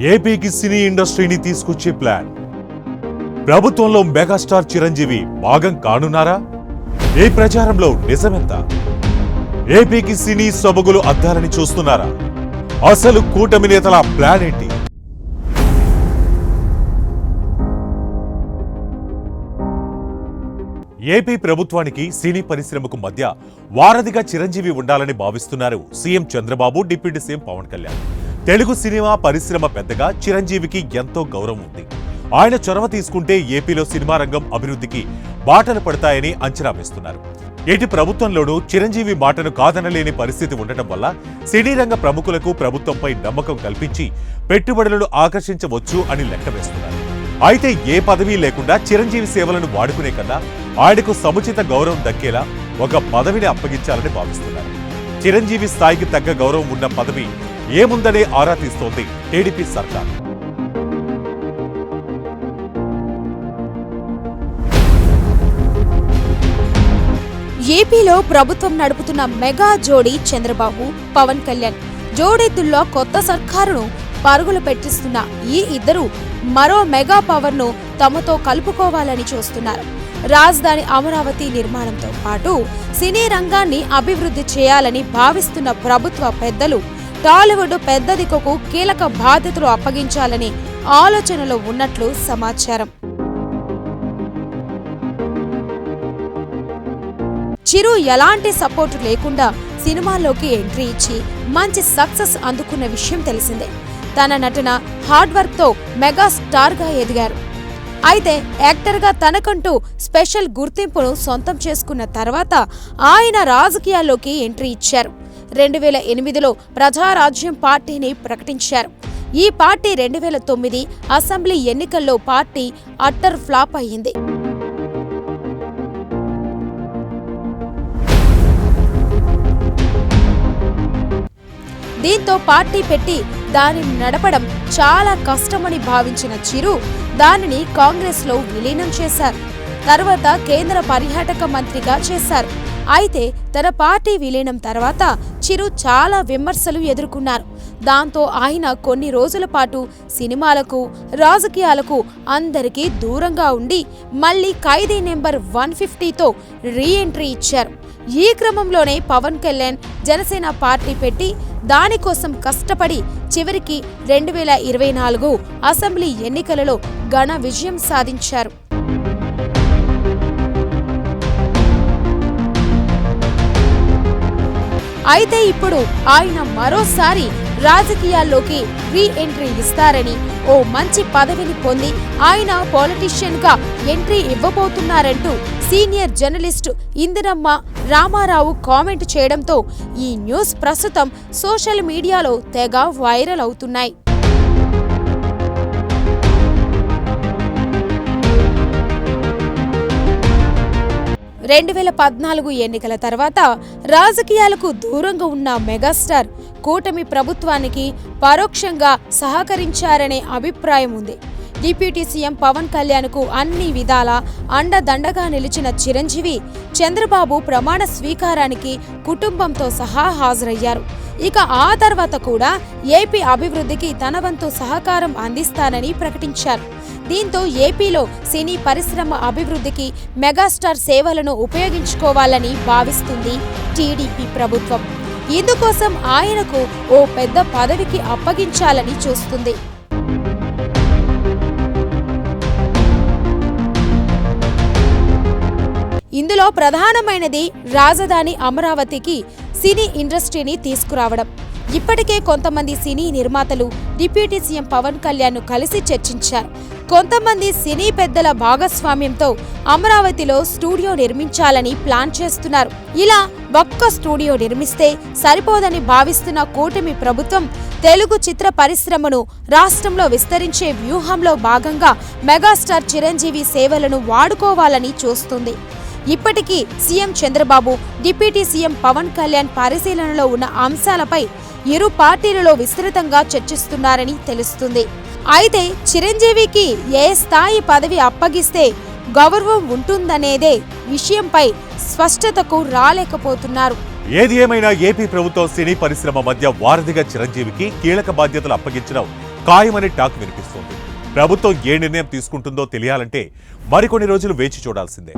ఏపీకి సినీ ఇండస్ట్రీని తీసుకొచ్చే ప్లాన్. ప్రభుత్వంలో మెగాస్టార్ చిరంజీవి భాగం కానున్నారా? ఈ ప్రచారంలో నిజమెంత? ఏపీకి సినీ సొబగులు అద్దాలని చూస్తున్నారా? అసలు కూటమి నేతల ప్లాన్ ఏంటి? ఏపీ ప్రభుత్వానికి సినీ పరిశ్రమకు మధ్య వారధిగా చిరంజీవి ఉండాలని భావిస్తున్నారు CM Chandrababu, deputy CM Pawan Kalyan. Telugu cinema పరిశ్రమ పెద్దగా చిరంజీవికి ఎంతో గౌరవం ఉంది. ఆయన చొరవ తీసుకుంటే ఏపీలో సినిమా రంగం అభివృద్ధికి బాటలు పడతాయని అంచనా వేస్తున్నారు. ఏటి ప్రభుత్వంలోనూ చిరంజీవి మాటను కాదనలేని పరిస్థితి ఉండటం వల్ల సినీ రంగ ప్రముఖులకు ప్రభుత్వంపై నమ్మకం కల్పించి పెట్టుబడులను ఆకర్షించవచ్చు అని లెక్క వేస్తున్నారు. అయితే ఏ పదవీ లేకుండా చిరంజీవి సేవలను వాడుకునే కన్నా ఆయనకు సముచిత గౌరవం దక్కేలా ఒక పదవిని అప్పగించాలని భావిస్తున్నారు. చిరంజీవి స్థాయికి తగ్గ గౌరవం ఉన్న పదవి ఏముందనే ఆరా తీస్తోంది టీడీపీ సర్కార్. ఏపీలో ప్రభుత్వం నడుపుతున్న మెగా జోడీ చంద్రబాబు, పవన్ కళ్యాణ్ జోడెత్తుల్లో కొత్త సర్కారును పరుగులు పెట్టిస్తున్న ఈ ఇద్దరు మరో మెగా పవర్ ను తమతో కలుపుకోవాలని చూస్తున్నారు. రాజధాని అమరావతి నిర్మాణంతో పాటు సినీ రంగాన్ని అభివృద్ధి చేయాలని భావిస్తున్న ప్రభుత్వ పెద్దలు టాలీవుడ్ పెద్ద దిక్కుకు కీలక బాధ్యతలు అప్పగించాలని ఆలోచనలో ఉన్నట్లు సమాచారం. చిరు ఎలాంటి సపోర్టు లేకుండా సినిమాల్లోకి ఎంట్రీ ఇచ్చి మంచి సక్సెస్ అందుకున్న విషయం తెలిసిందే. తన నటన, హార్డ్ వర్క్ తో మెగా స్టార్ గా ఎదిగారు. అయితే యాక్టర్గా తనకంటూ స్పెషల్ గుర్తింపును సొంతం చేసుకున్న తర్వాత ఆయన రాజకీయాల్లోకి ఎంట్రీ ఇచ్చారు. 2008లో ప్రజారాజ్యం పార్టీని ప్రకటించారు. ఈ పార్టీ 2009 అసెంబ్లీ ఎన్నికల్లో పార్టీ అట్టర్ ఫ్లాప్ అయ్యింది. దీంతో పార్టీ పెట్టి దానిని నడపడం చాలా కష్టమని భావించిన చిరు దానిని కాంగ్రెస్ లో విలీనం చేశారు. తర్వాత కేంద్ర పర్యాటక మంత్రిగా చేశారు. అయితే తన పార్టీ విలీనం తర్వాత చిరు చాలా విమర్శలు ఎదుర్కొన్నారు. దాంతో ఆయన కొన్ని రోజుల పాటు సినిమాలకు, రాజకీయాలకు అందరికీ దూరంగా ఉండి మళ్లీ ఖైదీ నెంబర్ 150తో రీ ఎంట్రీ ఇచ్చారు. ఈ క్రమంలోనే పవన్ కళ్యాణ్ జనసేన పార్టీ పెట్టి దానికోసం కష్టపడి చివరికి 2024 అసెంబ్లీ ఎన్నికలలో ఘన విజయం సాధించారు. అయితే ఇప్పుడు ఆయన మరోసారి రాజకీయాల్లోకి రీ ఎంట్రీ ఇస్తారని, ఓ మంచి పదవిని పొంది ఆయన పొలిటీషియన్ గా ఎంట్రీ ఇవ్వబోతున్నారంటూ senior journalist Indiramma Ramarao comment చేయడంతో ఈ న్యూస్ ప్రస్తుతం సోషల్ మీడియాలో తెగ వైరల్ అవుతున్నాయి. ఎన్నికల తర్వాత రాజకీయాలకు దూరంగా ఉన్న మెగాస్టార్ కూటమి ప్రభుత్వానికి పరోక్షంగా సహకరించారనే అభిప్రాయం ఉంది. డిప్యూటీ సీఎం పవన్ కళ్యాణ్కు అన్ని విధాలా అండదండగా నిలిచిన చిరంజీవి, చంద్రబాబు ప్రమాణ స్వీకారానికి కుటుంబంతో సహా హాజరయ్యారు. ఇక ఆ తర్వాత కూడా ఏపీ అభివృద్ధికి తన వంతు సహకారం అందిస్తానని ప్రకటించారు. దీంతో ఏపీలో సినీ పరిశ్రమ అభివృద్ధికి మెగాస్టార్ సేవలను ఉపయోగించుకోవాలని భావిస్తుంది టీడీపీ ప్రభుత్వం. ఇందుకోసం ఆయనకు ఓ పెద్ద పదవికి అప్పగించాలని చూస్తుంది. ఇందులో ప్రధానమైనది రాజధాని అమరావతికి సినీ ఇండస్ట్రీని తీసుకురావడం. ఇప్పటికే కొంతమంది సినీ నిర్మాతలు డిప్యూటీ సీఎం పవన్ కళ్యాణ్ కలిసి చర్చించారు. కొంతమంది సినీ పెద్దల భాగస్వామ్యంతో అమరావతిలో స్టూడియో నిర్మించాలని ప్లాన్ చేస్తున్నారు. ఇలా ఒక్క స్టూడియో నిర్మిస్తే సరిపోదని భావిస్తున్న కూటమి ప్రభుత్వం తెలుగు చిత్ర పరిశ్రమను రాష్ట్రంలో విస్తరించే వ్యూహంలో భాగంగా మెగాస్టార్ చిరంజీవి సేవలను వాడుకోవాలని చూస్తుంది. ఇప్పటికీ CM Chandrababu, deputy CM Pawan Kalyan పరిశీలనలో ఉన్న అంశాలపై ఇరు పార్టీలలో విస్తృతంగా చర్చిస్తున్నారని తెలుస్తుంది. అయితే చిరంజీవికి ఏ స్థాయి పదవి అప్పగిస్తే గౌరవం ఉంటుందనేదే విషయంపై స్పష్టతకు రాలేకపోతున్నారు. ఏది ఏమైనా ఏపీ ప్రభుత్వం సినీ పరిశ్రమ మధ్య వారధిగా చిరంజీవికి కీలక బాధ్యతలు అప్పగించడం ఖాయమనే టాక్ వినిపిస్తోంది. ప్రభుత్వం ఏ నిర్ణయం తీసుకుంటుందో తెలియాలంటే మరికొన్ని రోజులు వేచి చూడాల్సిందే.